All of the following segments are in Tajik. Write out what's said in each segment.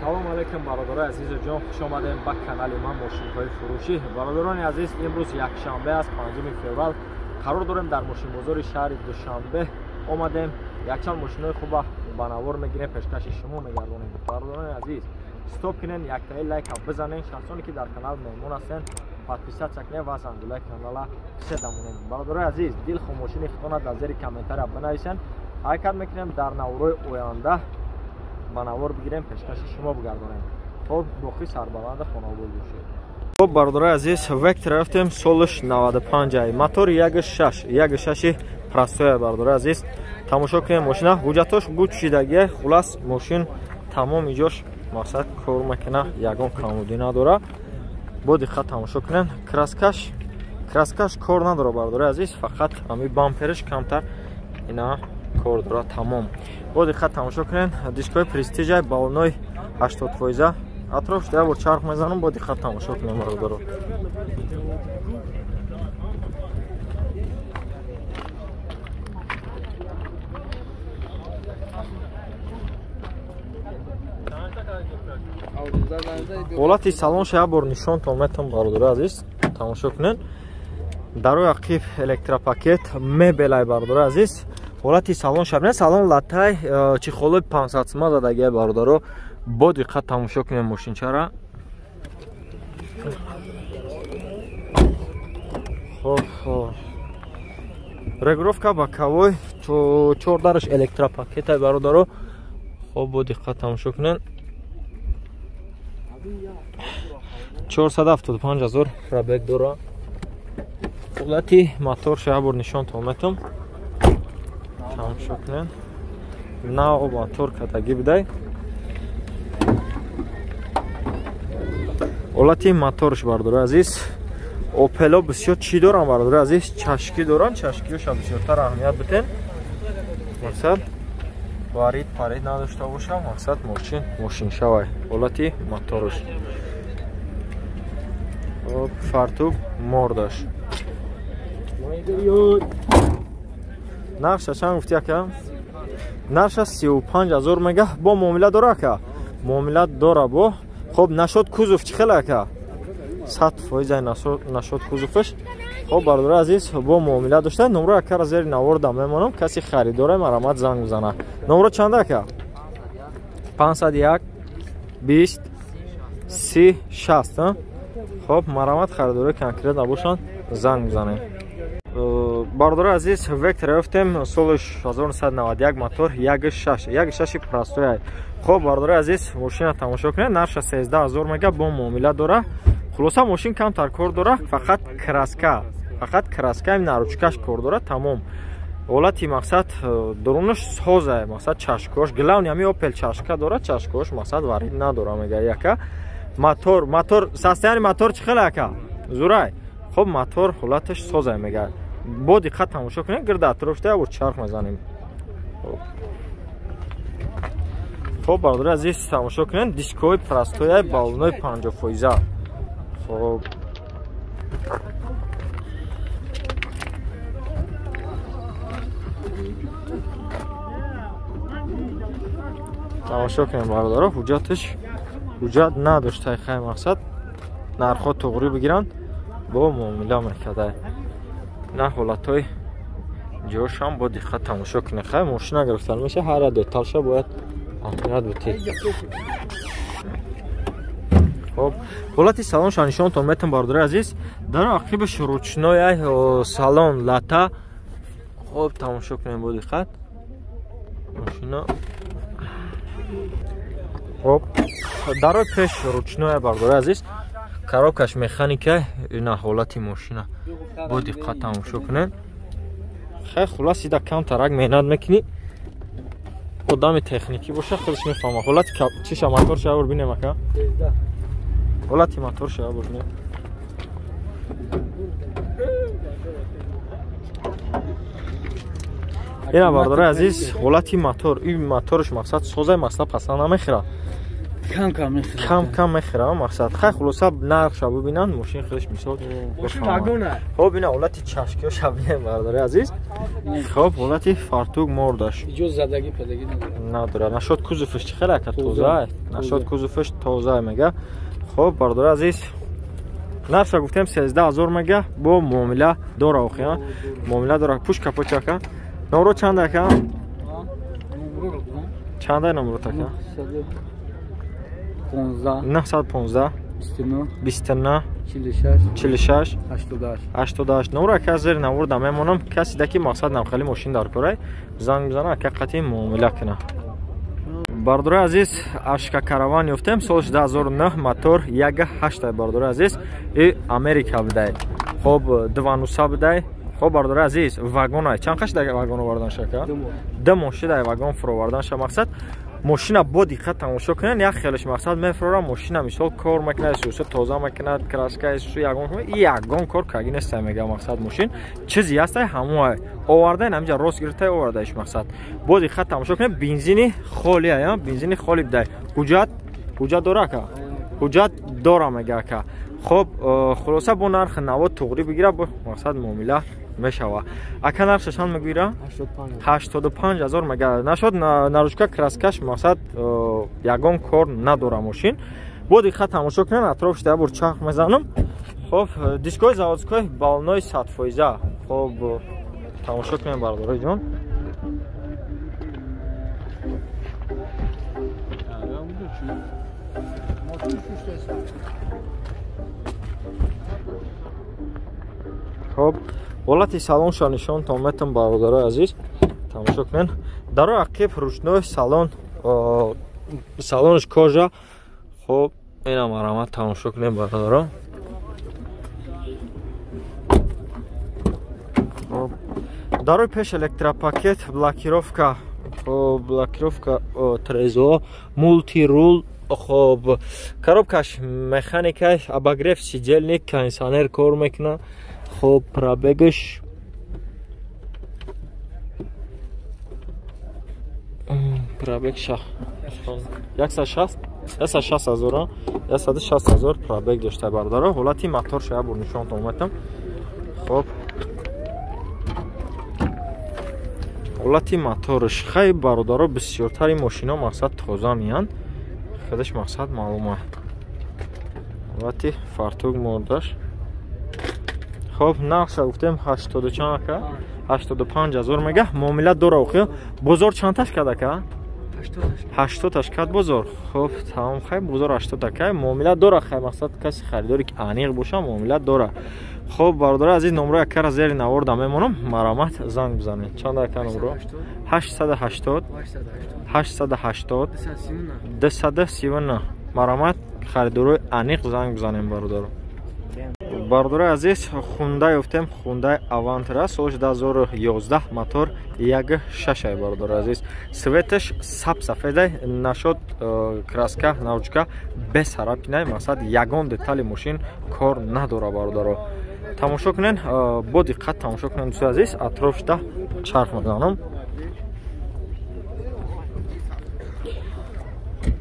салом алейкум бародарои азизу ҷон, хуш омадем ба канали ман мошинҳои фурӯшӣ. Бародарони азиз, имрӯз якшанбе аст, 5 феврал. Қарор дорем дар мошинбозори шаҳри Душанбе омадем. Якчанд мошинҳои хуба ба навор мегирем, пешкаши шумо мегардонем. Бародарони азиз, стоп кинен, яктаи лайка бизанен. Шахсоне ки дар канал меҳмон ҳастен, подписатсия кинен ва зангулаи канала писеда монем. Бародарои азиз, дилхо мошини худона дар зери комментария бинависен. ҳаракат мекунем дар наврои оянда ба навор бигирем, пешкаши шумо бигардонем. Хоб боқӣ сарбаланда хонобод бошед. Хоб бародарои азиз, Vectra рафтем солиш 95, мотор 1.6 простоя. Бародарои азиз, тамошо кунем мошина, ҳуҷҷатош гӯчидагӣ, хулас мошин тамом иҷош мақсад кор мекуна, ягон камуди надора. Бо диққат тамошо кунем. Краскаш кор надора бародарои азиз, фақат ами бампериш камтар ина кор дора тамом. Бо диққат тамошо кунен. Дискои престижа балоной 80%. Атроф шуда бо чарх мезанам, бо диққат тамошо кунем бародаро. ҳолати салон ша бор нишонтон метам бародарои азиз, тамошо кунен. Дарои ақиб электропакет мебелай бародарои азиз. ҳолати салон шабне, салон латай чихолои 500 см задагия бародаро. Бо диққат тамошо кунем мошинчара. Регулировка боковой 4 дараш электропакетай бародаро. Хоб бо диққат тамошо кунен. 475 000 пробег дора. ҳолати мотор ша бор нишонтон метам. Тамошо кунен. Нав мотор катагӣ бидай. ҳолати моторш бародарои азиз, Opel бисёр чӣ дорам бародарои азиз, чашкӣ дорам, чашкиёша бисёртар аҳамият битен. Мақсад варид парид надошта бошам, мақсад мошин шавай. ҳолати моторш. Фартук мордаш. нарша чанд гуфти ака? Нарша 35 000 мега. Бо муомила дора ака? Муомила дора бо. Хоб нашод кузов чӣ хел ака? 100% нашод кузовш. Хоб бародарои азиз, бо муомила дошта. номро акара зери навор дам мемонам. Каси харидора марамат занг бизана. номро чанд ака? 501 20 30 60. Хоб марамат харидора конкрет набошанд, занг бизанем. Бародарои азиз, Vectra рафтем солиш 1991, мотор 1.6 простоя. Хоб бародарои азиз, мошина тамошо кунед. нарша 13 000 мега, бо муомила дора. хулоса мошин камтар кор дора, фақат краска ин наручкаш кор дора тамом. ҳолати мақсад дурунаш соза, мақсад чашкош главни ами Opel чашка дора, чашкош мақсад варид надора мега яка. мотор состояни мотор чӣ хел ака? зурай. хоб мотор ҳолаташ соза мега. бо диққат тамошо кунед, гирда атрофда ябор чарх мезанем. хоб бародарои азиз, тамошо кунед. дискои простояи балонои 50%. хоб тамошо кунед бародаро, ҳуҷҷат надоштай хай мақсад нархҳо туғри бигиранд, бо муомила мекардай. на ҳолатҳои ҷошам бо диққат тамошо кунед. хай мошина гирифтан меша, ҳар деталша бояд аҳамият битед. хоб ҳолати салонша нишонтон метам бародарои азиз. дар ақибаш ручнои салон лата. хоб тамошо кунед бо диққат мошина. хоб дарои пеш ручнои бародарои азиз, коробкаш механика, ина ҳолати мошина. бо диққат тамошо кунед. хай хулас ида камтарак меҳнат мекунӣ, одами техникӣ боша, худаш мефаҳма. ҳолати чиша мотор ша бор бинем ака? ҳолати мотор ша бор бинем. ина бародарои азиз, ҳолати мотор, ин моторш мақсад созай масла пасанд намехӯрад. کم میخرم مقصد خیلی خلاصه نقشه ببینن ماشین خودش میساد خب اینا حالتی چشکی و شبیه برداره عزیز خب حالتی فرتوگ مردش جز زدگی پدگی نداره نشد کوزوفش چه خیلی که توزه نشد کوزوفش توزه میگه خب برداره عزیز نقشه گفتیم 13000 میگه با معامله داره آخه معامله داره پوش کپو چکه نورو چنده که چنده نمرو تکه 915 29 46 88 نورا که زیر نورده میمونم کسی دکی مقصد نمخلی ماشین دار کرای زنگ بزنه که قطعی معامله کنه برداره عزیز اشکا کاروان یفتیم سالش 2009 موتور 1.8 برداره عزیز ای امریکا بده خب دوانوسا بده خب برداره عزیز واگن های چند خش دیگه واگن آوردن شکا دو ماشین دیگه واگن فرو آوردن ش مقصد ماشین با دقت تماشا کنن یک خیلیش مقصد میفروره ماشین مثال کار میکنه سوسه تازه میکنه کراسکای سو یگان کار کاگی نیست میگه مقصد ماشین چیزی هست همو آوردن همینجا راست گرفته آوردهش مقصد با دقت تماشا کنه بنزینی خالی ها بنزینی خالی بده حجت داره که حجت داره میگه که خب خلاصه با نرخ 90 توغری بگیره با مقصد معامله میشوه اکا نرخش هم میگیره 85000 میگه نشد نروشکا کراسکش مقصد یگان کار نداره ماشین با دقت تماشا کنن اطرافش ده بر چرخ میزنم خب دیسکای заводской балной 100%. خب تماشا کنیم برداره جان خب حالت سالن نشان تامتون برادر عزیز تماشا کنین در عقب روشنای سالنش کاژا خب اینا مرامت تماشا کنین برادر خب در پیش الکتروپاکت بلاکировка блокировка трезо мульти рул خب коробкаш механикаш обогрев сидельник кондиционер кор мекуна خب пробегаш пробег 160,000 пробег дошта бардора ҳолати мотор шая бо нишон омадам خب ҳолати моторш хай бародаро бисёртари мошино мақсад тоза миянд خودش مقصد معلومه ҳолати фартуг мордаш خب نقشه گفتیم 85,000 میگه معامله داره اوخی بازار چند تاش کرده که 80 تاش کرد بازار خب تمام خیلی بازار 80 تاش معامله داره خیلی مقصد کسی خریداری که انیق باشه معامله داره خب برادر عزیز نمره یک کار زیر نوردم میمونم مرامت زنگ بزنید چند دقیقه نمره 880 239 مرامت خریداری انیق زنگ بزنیم برادر برادر عزیز خونده یافتیم خونده اوانترا سالش 2011 موتور 1.6 برادر عزیز سویتش سفیده نشد کراسکا نوچکا بس خراب کنه مقصد یگان دتال ماشین کار نداره برادر تماشا کنین با دقت تماشا کنین دوست عزیز اطرافش ده چرخ میزنم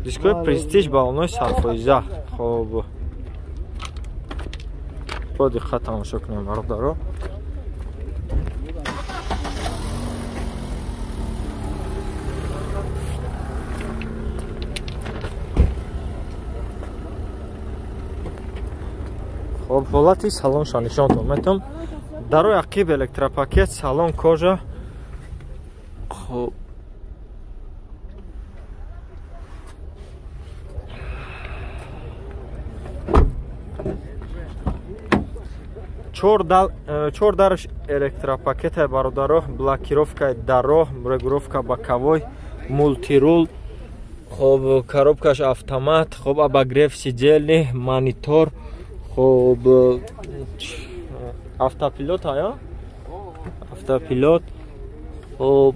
دیسکوی پرستیژ بالنوی 100%. خب با دقت تماشا کنیم برادر خب حالتی سالن نشان دادم در عقب الکتروپاکت سالن کاژا خب чор дараш электропакета бародаро блокировка даро регулировка боковой мультирул хоб коробкаш автомат хоб обогрев сидельный монитор хоб автопилот ая автопилот хоб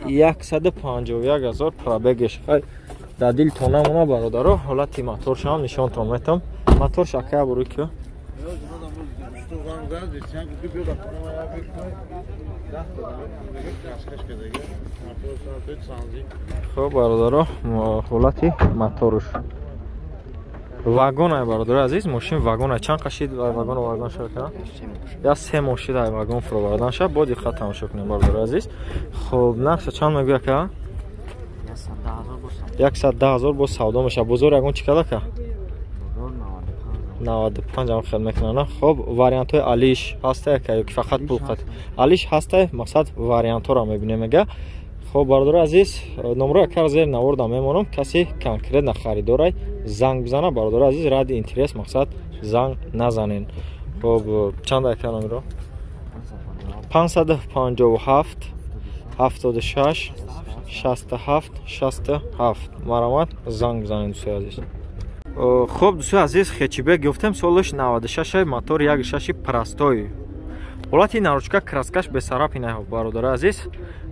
151,000 пробегеш хай дадил тона мона бародаро ҳолати моторшам нишонтон метам мотор шакая бурикё خب برادرها حالتی موتورش واگن ای برادر عزیز ماشین واگن چند کشید واگن شد یا 3 ماشین ای واگن فرو بردن شد با دقت تماشا کنید برادر عزیز. خب نقش چند میگه که 110,000 با سودا میشه. بزرگ واگن چقدر که 95 هم خیلی میکنه. خب واریانت های علیش هسته که فقط پول خط علیش هسته مقصد واریانت ها را میبینیم میگه. خب برادر عزیز نمره کار زیر نوردم میمونم کسی کنکرت نخریداره زنگ بزنه برادر عزیز رد اینترس مقصد زنگ نزنین. خب چند دقیقه نمره 557 76 67 67 مرامت زنگ بزنین دوستای عزیز. خب دوستای عزیز خچیبه گفتم سالش 96 мотор 1.6 простой. حالتی наручка краскаш бесараб ина برادر عزیز.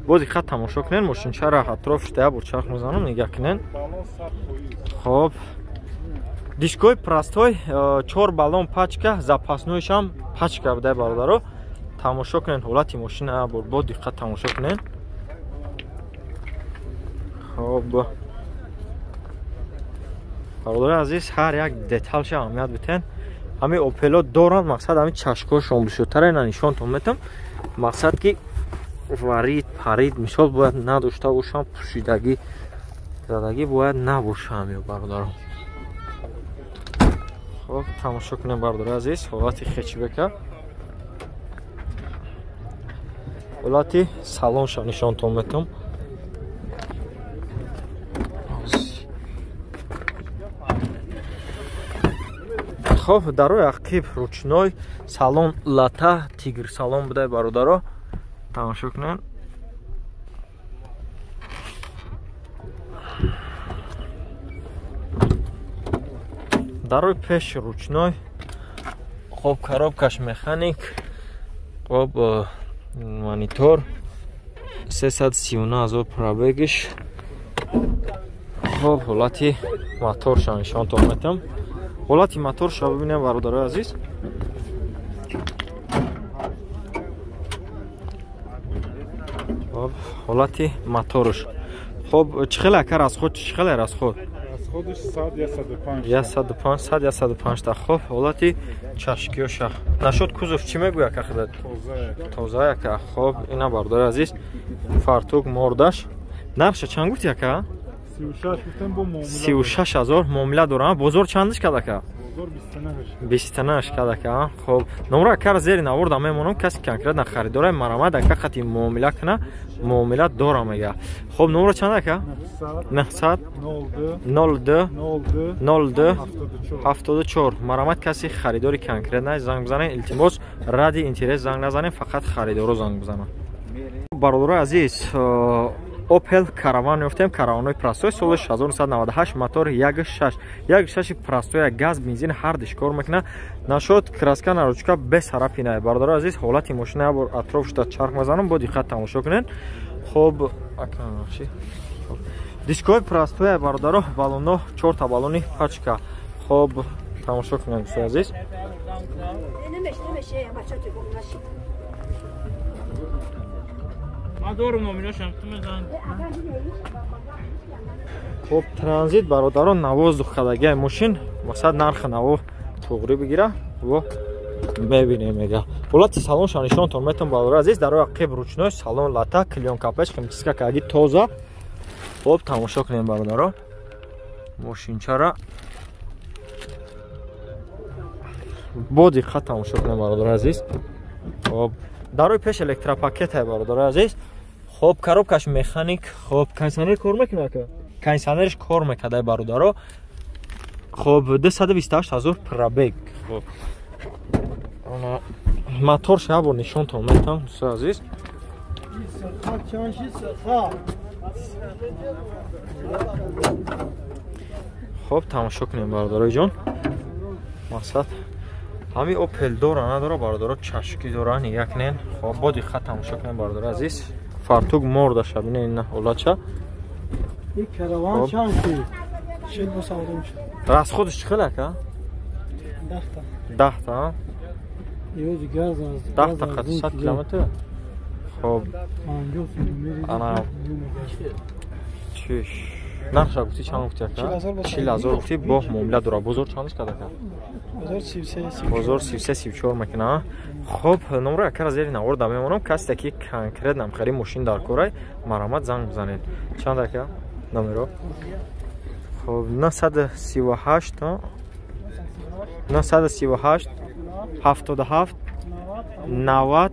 با دقت تماشا کنین ماشینچه را اطرافش ده بار چرخ میزنم نگاه کنین. خب دیسکوی простой 4 балон пачка запасноиш هم пачка بوده برادر. تماشا کنین حالتی ماشین با دقت تماشا کنین. خب برادر عزیز هر یک دتالش اهمیت بدین. همه اوپلا دارن مقصد همین چشکاش بزرگتر اینا نشونتون میدم. مقصد که ورید پرید مثال باید نداشته باشم پوشیدگی زدگی باید نباشه همین برادرم. خب تماشا کنیم برادر عزیز حالتی خچی بکن حالتی سالونش نشونتون میدم. خب در روی عقب رучной салон лата тигр салон بوده برادرها تماشا کنین. در روی پیش رучной خب коробкаш механик خب монитор 339,000 пробегиш. خب حالتی موتورش نشونتون میدم. حالتی موتورش رو ببینیم برادر عزیز. خب حالتی موتورش خب چخیل کار از خود چخیل از خود از خودش 105 تا. خب حالتی چشکیوش نشد کوزوف چی میگویا که خودت توزه که. خب اینا برادر عزیز فارتوک موردش نقش چند گفتی که 36,000 معامله دارم. بزرگ چندش کرده که 29 کرده که. خب نمره کار زیر نوردم میمونم کسی کنکرت نخریداره مرامت دکه خطی معامله کنه معامله دارم میگه. خب نمره چنده که 900 02 02 74 مرامت کسی خریداری کنکرت نه زنگ بزنه التماس رد اینترس زنگ نزنه فقط خریدارو زنگ بزنه. برادر عزیز اوپل караван ёфтем. караванои простой соли 1998 мотор 1.6 простой газ бензин ҳар диш кор мекуна. нашуд краска наручка бесараб ина бародаро азиз ҳолати мошина бор атрофшда чарх мезанам бо диққат тамошо кунед. хоб дискои простой бародаро балоно 4 та балони пачка. хоб тамошо кунед дӯстои азиз. خب ترانزیت برادران 90 خداگی ماشین مقصد نرخ نو توغری بگیره و میبینیم میگه. حالت سالن شانشون تو میتون برادر عزیز در روی عقب رучной سالن لاتا کلیون کاپش خمسیسکا کاگی توزه. خب تماشا کنیم برادران ماشین چرا با دقت تماشا کنیم برادر عزیز. خب در روی پیش الکتروپاکت های برادر عزیز. خب коробкаш механик. خب кондиционер کار میکنه که кондиционерش کار میکنه برادرها. خب 228,000 пробег. خب موتورش یه بار نشون تو میدم دوستان عزیز. خب تماشا کنیم برادرای جان. مقصد همین اوپل داره نداره برادرها چشکی داره نگاه کنین. خب با دقت تماشا کنیم برادر عزیز. فارتوک مرده شبینه این اولاچه این کاروان چند شد با سودا میشه. راست خودش چخله که 10 تا یه گاز از 10 دقیقه 100 کیلومتر. خب 50 میری انا چش نقش گفتی چند گفتی که 40000 گفتی با معامله داره بزرگ چندش کرده که 1033 34 مکنا. خب نمره کار زیر نورد میمونم کسی که کنکرت نمخری ماشین در کورای مرامت زنگ بزنید چند دقیقه نمره. خب 938 938 77 90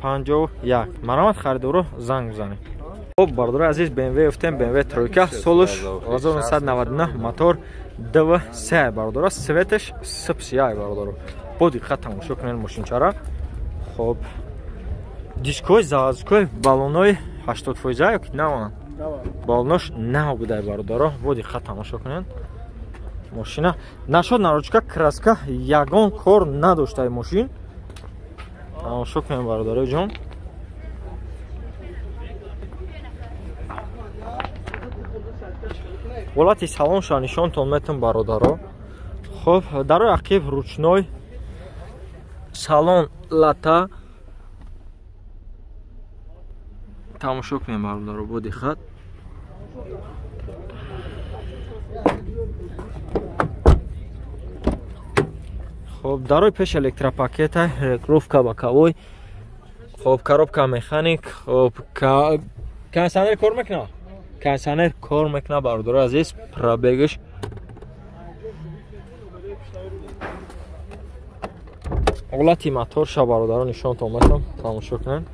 51 مرامت خریدارو زنگ بزنید. خب برادر عزیز BMW افتیم BMW ترویکا سولش 1999 موتور 2.3 برادر سویتش سپسیای برادر با دقت تماشا کنین ماشین چرا. خب دیسکوی زازکوی بالونای 80% یا که نه بالونش نه بوده برادر با دقت تماشا کنین ماشینا نشد наручка краска ягон кор надошта мошин тамошо кунем бародари ҷон. ҳолати салонша нишонтон метавон бародаро. хоб дар рои ақиб ручной салон лата тамошо кунем бародаро бо диққат. خب دارای پیش الکتروپاکت رگروفکا باکاوی. خب коробка механик. خب кондиционер کار میکنه кондиционер کار میکنه برادر عزیز پرابگش حالتی موتور شا برادران نشان تومتم تماشا کنن.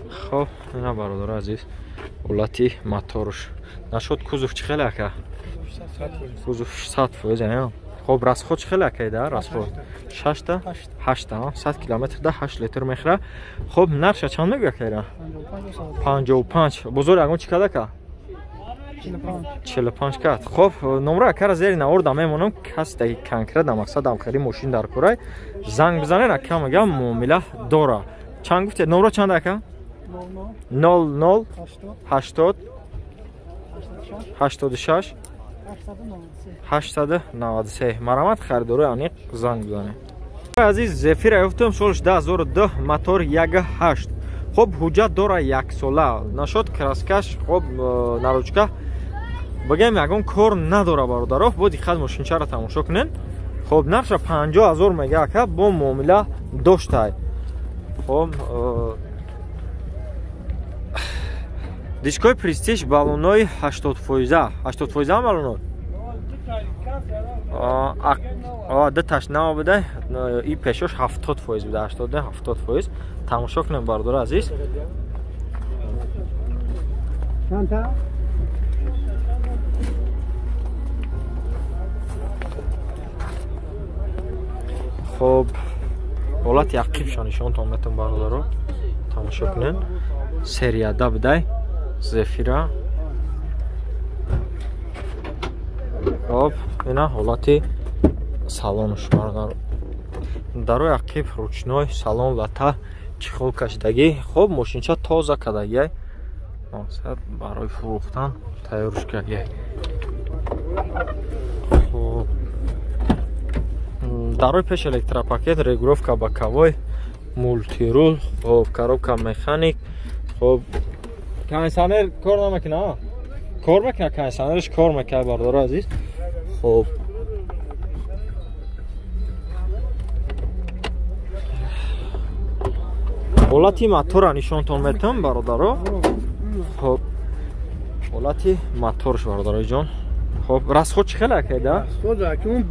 خب اینا برادر عزیز حالتی موتورش نشد کوزوف چه خیلی که کوزوف 100% ها. خب расход چه خیلی که ده расход 6 100 کیلومتر ده 8 لیتر میخوره. خب نقشه چند میگه که 55 بزرگ اگون چی کده که 45 کرد. خب نمره کار زیر نورد میمونم کسی دیگه کنکرت مقصد دمخری ماشین در کورای زنگ بزنین اکم میگم معامله داره. چند گفتی نمره چند دکه 00 80 86 893 مرامت خریداری انیق زنگ بزنید. عزیز زفیر افتم سالش 2002 موتور 1.8. خب حجت داره 1 ساله نشد کراسکش. خب نروچکا بگم یگون کار نداره برادرها با دقت ماشینچه را تماشا کنین. خب نقش 50000 میگه که با معامله داشته. خب دیسکوی پرستیژ بالونای 80% بالونای ده تاش نه بوده این پیشش 70% بوده 80% تماشا کنیم برادر عزیز. خب حالت یقیب شانشان تا میتون برادر رو تماشا کنین. سری ده بوده زفیره. خب اینا حالتی салонш бародар дар рои ақиб ручной салон лата чихол кашидагӣ. хоб мошинча тоза кардагӣ мақсад барои фурӯхтан тайёрш кардагӣ. хоб дар рои пеш электропакет регулировка боковой мультирул. хоб коробка механик. хоб кондиционер кор намекунад кор мекунад кондиционерш кор мекунад бародар азиз. хоб حالتی موتور نشانتون میتونم برادرها. خب حالتی موتورش برادرای جان. خب расход چه خیلی کرده؟ расход که اون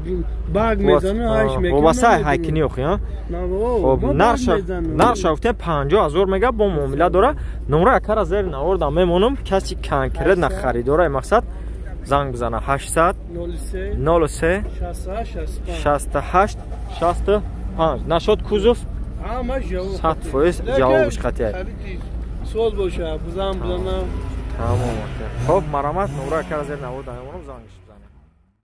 باگ میزنه هایش میکنه. واسه هایکنی اخی ها. خب نرش افته 50000 میگه با معامله داره. نمره کار زیر نوردم میمونم کسی کنکرت نخریداره مقصد زنگ بزنه 800 03 68 65 نشد کوزوف 100% جوابش قطعی سوال باشه بزنم بزنم تمام. خب مرامت نمره کار زیر نوردم میمونم زنگش